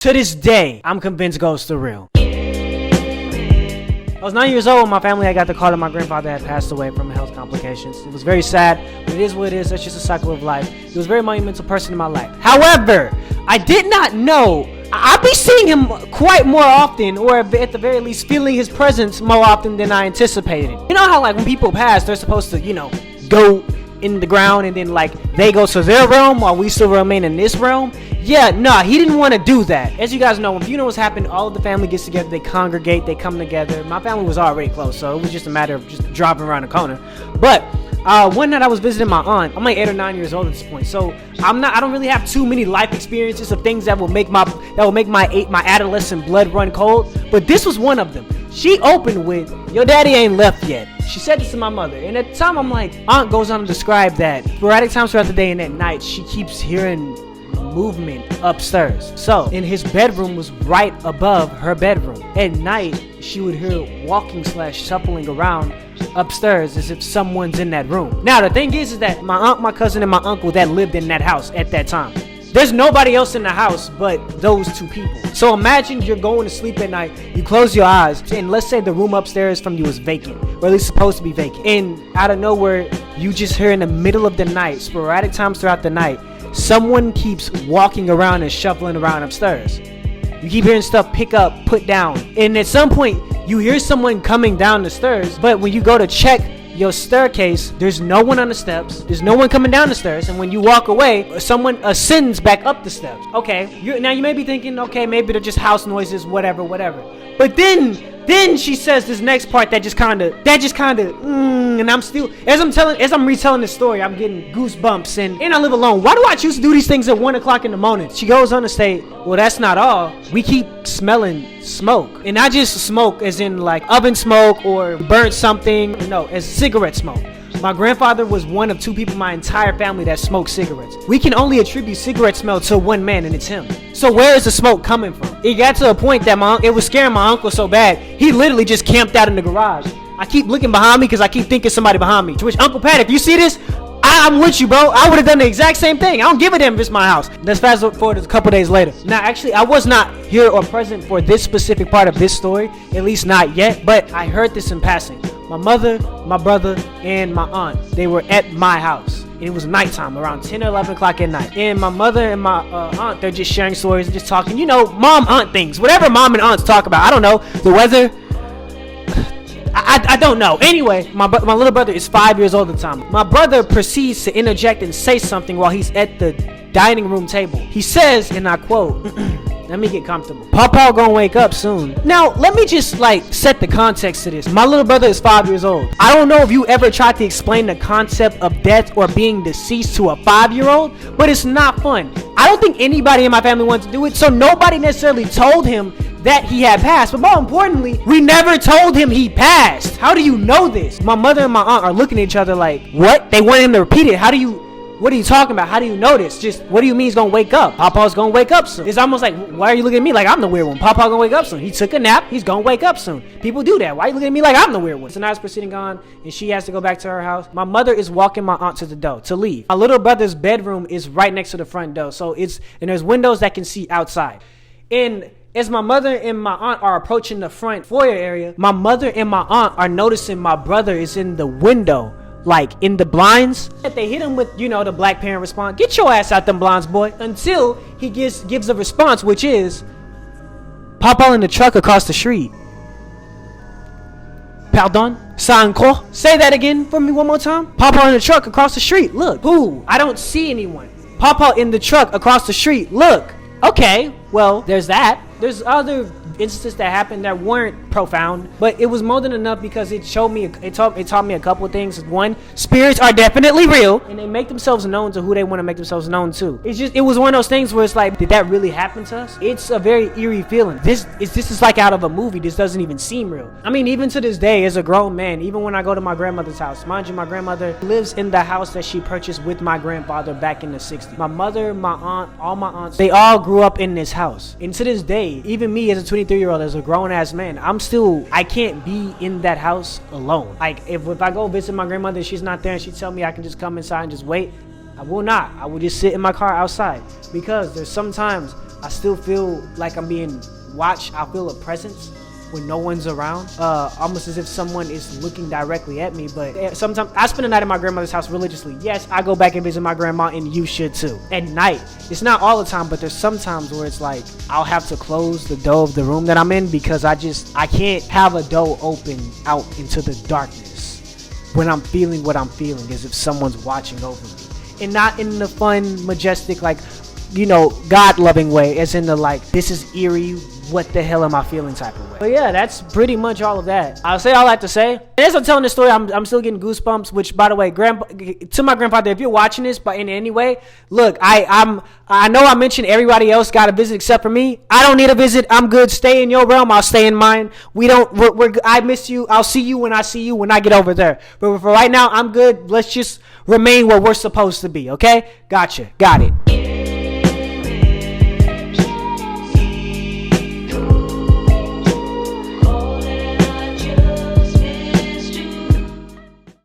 To this day, I'm convinced ghosts are real. I was 9 years old when my family had got the call that my grandfather had passed away from health complications. It was very sad, but it is what it is. That's just a cycle of life. He was a very monumental person in my life. However, I did not know I'd be seeing him quite more often, or at the very least feeling his presence more often than I anticipated. You know how like when people pass, they're supposed to, go in the ground and then like they go to their realm while we still remain in this realm? Yeah, nah, he didn't want to do that. As you guys know, when funerals happen, all of the family gets together, they congregate, they come together. My family was already close, so it was just a matter of just driving around the corner. But one night I was visiting my aunt. I'm like 8 or 9 years old at this point, so I don't really have too many life experiences of things that will make my adolescent blood run cold. But this was one of them. She opened with, "Your daddy ain't left yet." She said this to my mother, and at the time I'm like, aunt goes on to describe that sporadic times throughout the day and at night she keeps hearing movement upstairs. So in his bedroom was right above her bedroom. At night she would hear walking / shuffling around upstairs as if someone's in that room. Now the thing is that my aunt, my cousin, and my uncle that lived in that house at that time, there's nobody else in the house but those two people. So imagine you're going to sleep at night, you close your eyes, and let's say the room upstairs from you is vacant, or at least supposed to be vacant, and out of nowhere you just hear in the middle of the night, sporadic times throughout the night, someone keeps walking around and shuffling around upstairs. You keep hearing stuff pick up, put down, and at some point you hear someone coming down the stairs, but when you go to check your staircase, there's no one on the steps, there's no one coming down the stairs, and when you walk away, someone ascends back up the steps. Okay, now you may be thinking, okay, maybe they're just house noises, whatever. But then she says this next part that just kind of, and I'm still, as I'm retelling this story, I'm getting goosebumps, and I live alone. Why do I choose to do these things at 1 o'clock in the morning? She goes on to say, well, that's not all. We keep smelling smoke, and not just smoke as in like oven smoke or burnt something, no, as cigarette smoke. My grandfather was one of 2 people in my entire family that smoked cigarettes. We can only attribute cigarette smell to one man, and it's him. So where is the smoke coming from? It got to a point that it was scaring my uncle so bad, he literally just camped out in the garage. I keep looking behind me because I keep thinking somebody behind me. To which Uncle Paddock, you see this? I'm with you, bro. I would have done the exact same thing. I don't give a damn if it's my house. Let's fast forward a couple days later. Now, actually, I was not here or present for this specific part of this story, at least not yet, but I heard this in passing. My mother, my brother, and my aunt, they were at my house. And it was nighttime, around 10 or 11 o'clock at night. And my mother and my aunt, they're just sharing stories and just talking, mom-aunt things. Whatever mom and aunts talk about. I don't know. The weather. I don't know. Anyway, my little brother is 5 years old at the time. My brother proceeds to interject and say something while he's at the dining room table. He says, and I quote, let me get comfortable. Papa gonna wake up soon. Now, let me just set the context to this. My little brother is 5 years old. I don't know if you ever tried to explain the concept of death or being deceased to a 5-year-old, but it's not fun. I don't think anybody in my family wants to do it, so nobody necessarily told him that he had passed. But more importantly, we never told him he passed. How do you know this? My mother and my aunt are looking at each other like, what? They want him to repeat it. What are you talking about? How do you know this? Just, what do you mean he's gonna wake up? Papa's gonna wake up soon. It's almost like, why are you looking at me like I'm the weird one? Papa gonna wake up soon. He took a nap. He's gonna wake up soon. People do that. Why are you looking at me like I'm the weird one? So now it's proceeding on, and she has to go back to her house. My mother is walking my aunt to the door to leave. My little brother's bedroom is right next to the front door. So and there's windows that can see outside. And as my mother and my aunt are approaching the front foyer area, my mother and my aunt are noticing my brother is in the window, like in the blinds. They hit him with, the black parent response, get your ass out them blinds, boy, until he gives a response, which is, Papa in the truck across the street. Pardon? Ça encore? Say that again for me one more time. Papa in the truck across the street. Look. Who? I don't see anyone. Papa in the truck across the street. Look. Okay, well, there's that. There's other instances that happened that weren't profound, but it was more than enough because it taught me a couple of things. One, spirits are definitely real, and they make themselves known to who they want to make themselves known to. It was one of those things where it's like, did that really happen to us? It's a very eerie feeling. This is like out of a movie. This doesn't even seem real. I mean, even to this day, as a grown man, even when I go to my grandmother's house, mind you, my grandmother lives in the house that she purchased with my grandfather back in the 60s. My mother, my aunt, all my aunts, they all grew up in this house. And to this day, even me as a 23-year-old, as a grown-ass man, I can't be in that house alone. Like, if I go visit my grandmother and she's not there and she tell me I can just come inside and just wait, I will not. I will just sit in my car outside, because there's sometimes I still feel like I'm being watched. I feel a presence when no one's around, almost as if someone is looking directly at me. But sometimes I spend the night at my grandmother's house religiously. Yes, I go back and visit my grandma, and you should too. At night, it's not all the time, but there's some times where it's like I'll have to close the door of the room that I'm in because I can't have a door open out into the darkness when I'm feeling what I'm feeling, as if someone's watching over me, and not in the fun, majestic, like, you know, God-loving way, as in the like, this is eerie, what the hell am I feeling type of way. But yeah, that's pretty much all of that. I'll say all I have to say. And as I'm telling this story, I'm still getting goosebumps, which, by the way, to my grandfather, if you're watching this, but in any way, look, I know I mentioned everybody else got a visit except for me. I don't need a visit. I'm good. Stay in your realm. I'll stay in mine. I miss you. I'll see you when I get over there. But for right now, I'm good. Let's just remain where we're supposed to be, okay? Gotcha. Got it.